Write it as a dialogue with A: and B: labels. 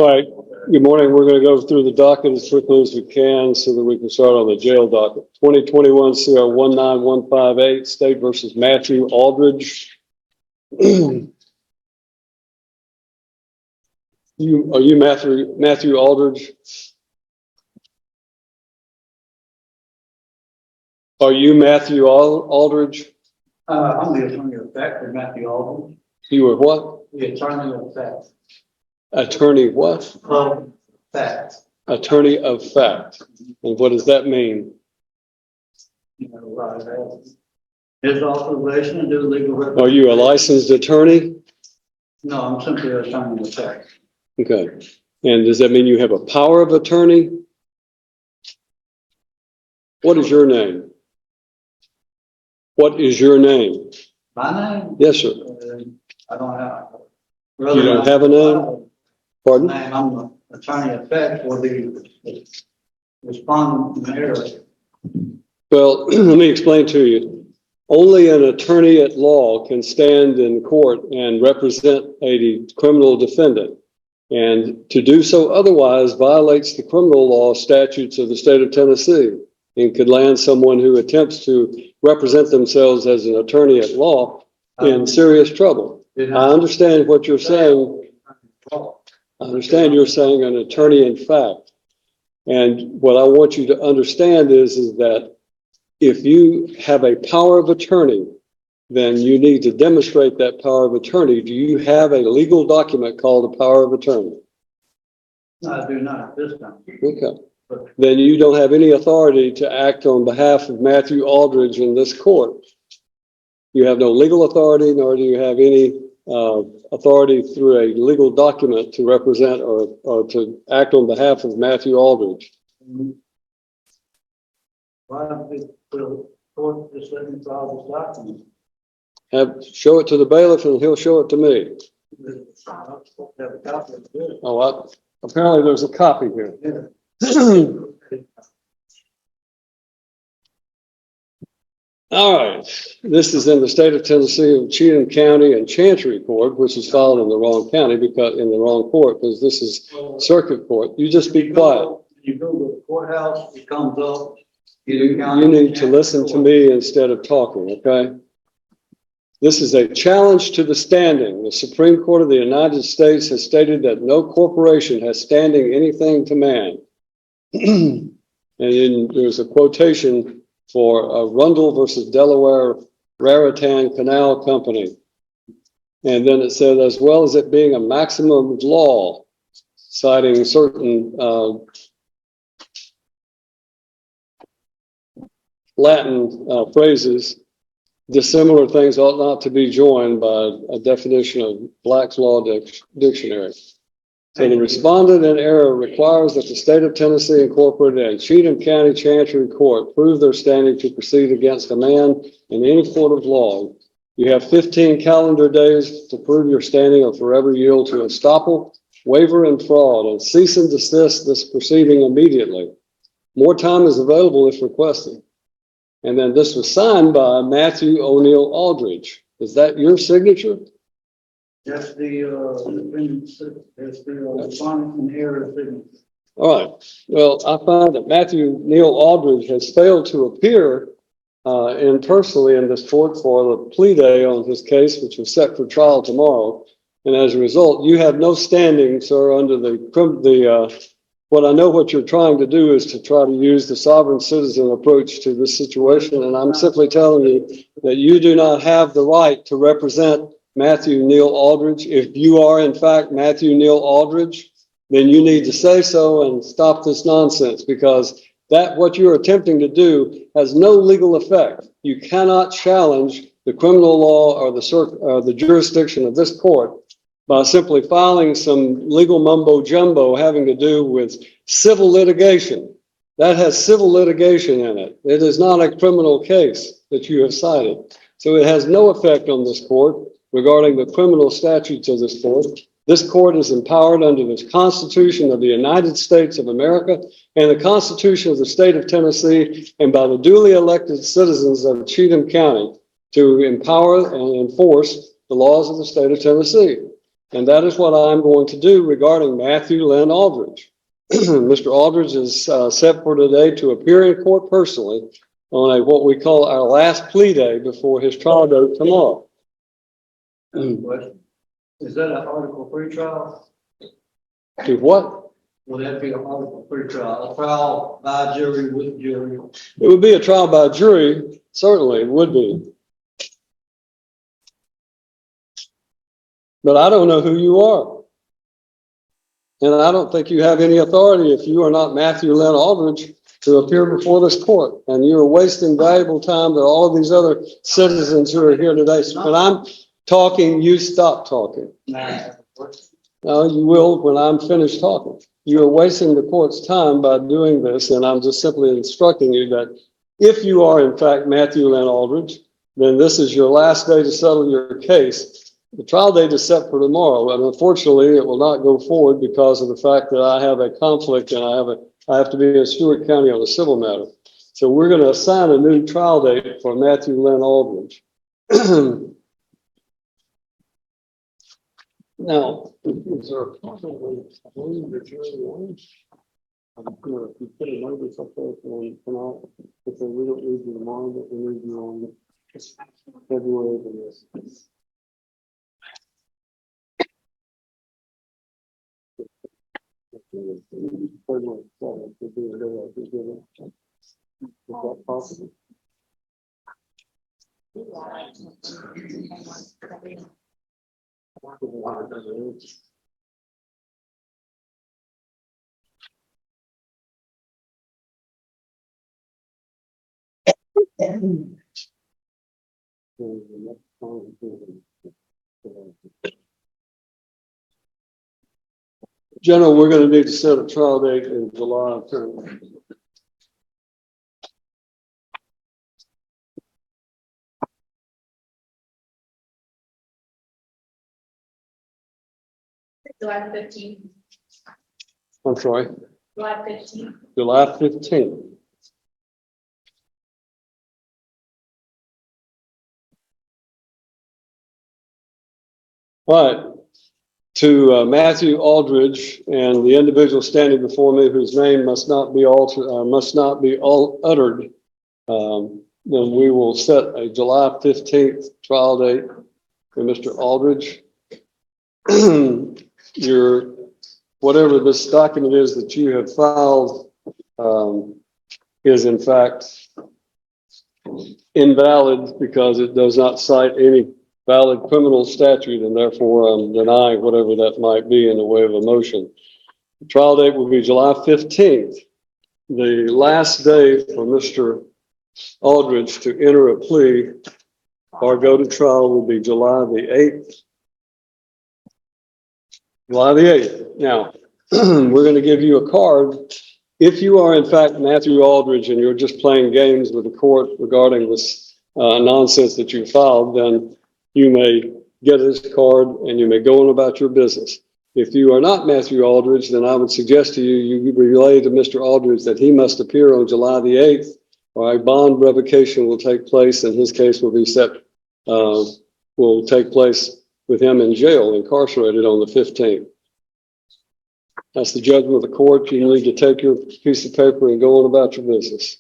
A: All right, good morning. We're going to go through the docket as quickly as we can so that we can start on the jail docket. 2021 CR 19158, State versus Matthew Aldridge. Are you Matthew Aldridge? Are you Matthew Aldridge?
B: I'm the attorney of fact for Matthew Aldridge.
A: You were what?
B: The attorney of fact.
A: Attorney what?
B: Of fact.
A: Attorney of fact. And what does that mean?
B: You know, his authorization to do legal representation.
A: Are you a licensed attorney?
B: No, I'm simply an attorney of fact.
A: Okay. And does that mean you have a power of attorney? What is your name? What is your name?
B: My name?
A: Yes, sir.
B: I don't have.
A: You don't have a name? Pardon?
B: I'm the attorney of fact for the respondent area.
A: Well, let me explain to you. Only an attorney at law can stand in court and represent a criminal defendant. And to do so otherwise violates the criminal law statutes of the state of Tennessee and could land someone who attempts to represent themselves as an attorney at law in serious trouble. I understand what you're saying. I understand you're saying an attorney in fact. And what I want you to understand is that if you have a power of attorney, then you need to demonstrate that power of attorney. Do you have a legal document called a power of attorney?
B: No, I do not at this time.
A: Okay. Then you don't have any authority to act on behalf of Matthew Aldridge in this court. You have no legal authority, nor do you have any authority through a legal document to represent or to act on behalf of Matthew Aldridge.
B: Why don't we court just let me file this document?
A: Show it to the bailiff and he'll show it to me. Oh, apparently there's a copy here. All right, this is in the state of Tennessee of Cheatham County and Chancery Court, which is filed in the wrong county because in the wrong court, because this is circuit court. You just be quiet.
B: You go to the courthouse, it comes up.
A: You need to listen to me instead of talking, okay? This is a challenge to the standing. The Supreme Court of the United States has stated that no corporation has standing anything to man. And then there's a quotation for Rundle versus Delaware Raritan Canal Company. And then it said, as well as it being a maximum law, citing certain Latin phrases, dissimilar things ought not to be joined by a definition of Black's Law Dictionary. So the respondent in error requires that the state of Tennessee Incorporated and Cheatham County Chancery Court prove their standing to proceed against a man in any court of law. You have 15 calendar days to prove your standing or forever yield to estoppel, waiver, and fraud, and cease and desist this proceeding immediately. More time is available if requested. And then this was signed by Matthew O'Neill Aldridge. Is that your signature?
B: That's the respondent in error signature.
A: All right. Well, I find that Matthew Neil Aldridge has failed to appear personally in this court for the plea day on his case, which is set for trial tomorrow. And as a result, you have no standing, sir, under what I know what you're trying to do is to try to use the sovereign citizen approach to this situation. And I'm simply telling you that you do not have the right to represent Matthew Neil Aldridge. If you are in fact Matthew Neil Aldridge, then you need to say so and stop this nonsense, because what you're attempting to do has no legal effect. You cannot challenge the criminal law or the jurisdiction of this court by simply filing some legal mumbo jumbo having to do with civil litigation. That has civil litigation in it. It is not a criminal case that you have cited. So it has no effect on this court regarding the criminal statutes of this court. This court is empowered under the Constitution of the United States of America and the Constitution of the state of Tennessee, and by the duly elected citizens of Cheatham County to empower and enforce the laws of the state of Tennessee. And that is what I'm going to do regarding Matthew Lynn Aldridge. Mr. Aldridge is set for today to appear in court personally on what we call our last plea day before his trial date tomorrow.
B: Question. Is that an article pre-trial?
A: To what?
B: Will that be an article pre-trial? A trial by jury with jury?
A: It would be a trial by jury, certainly it would be. But I don't know who you are. And I don't think you have any authority if you are not Matthew Lynn Aldridge to appear before this court. And you're wasting valuable time that all of these other citizens who are here today. So when I'm talking, you stop talking. No, you will when I'm finished talking. You are wasting the court's time by doing this. And I'm just simply instructing you that if you are in fact Matthew Lynn Aldridge, then this is your last day to settle your case. The trial date is set for tomorrow, and unfortunately, it will not go forward because of the fact that I have a conflict and I have to be in Stewart County on a civil matter. So we're going to assign a new trial date for Matthew Lynn Aldridge. Now, is there a problem with the jury warrants? I'm going to put a notice up there for tonight. If we don't need you tomorrow, but we need you on February the 6th. February 7th would be a day I could give it. Is that possible? General, we're going to need to set a trial date in July.
C: July 15th.
A: I'm sorry,
C: July 15th.
A: July 15th. All right. To Matthew Aldridge and the individual standing before me whose name must not be uttered, then we will set a July 15th trial date for Mr. Aldridge. Whatever this document is that you have filed is in fact invalid because it does not cite any valid criminal statute, and therefore I'm denying whatever that might be in the way of a motion. The trial date will be July 15th. The last day for Mr. Aldridge to enter a plea or go to trial will be July the 8th. July the 8th. Now, we're going to give you a card. If you are in fact Matthew Aldridge and you're just playing games with the court regarding this nonsense that you filed, then you may get this card and you may go on about your business. If you are not Matthew Aldridge, then I would suggest to you, you relay to Mr. Aldridge that he must appear on July the 8th, or a bond revocation will take place, and his case will be will take place with him in jail, incarcerated on the 15th. That's the judgment of the court. You need to take your piece of paper and go on about your business.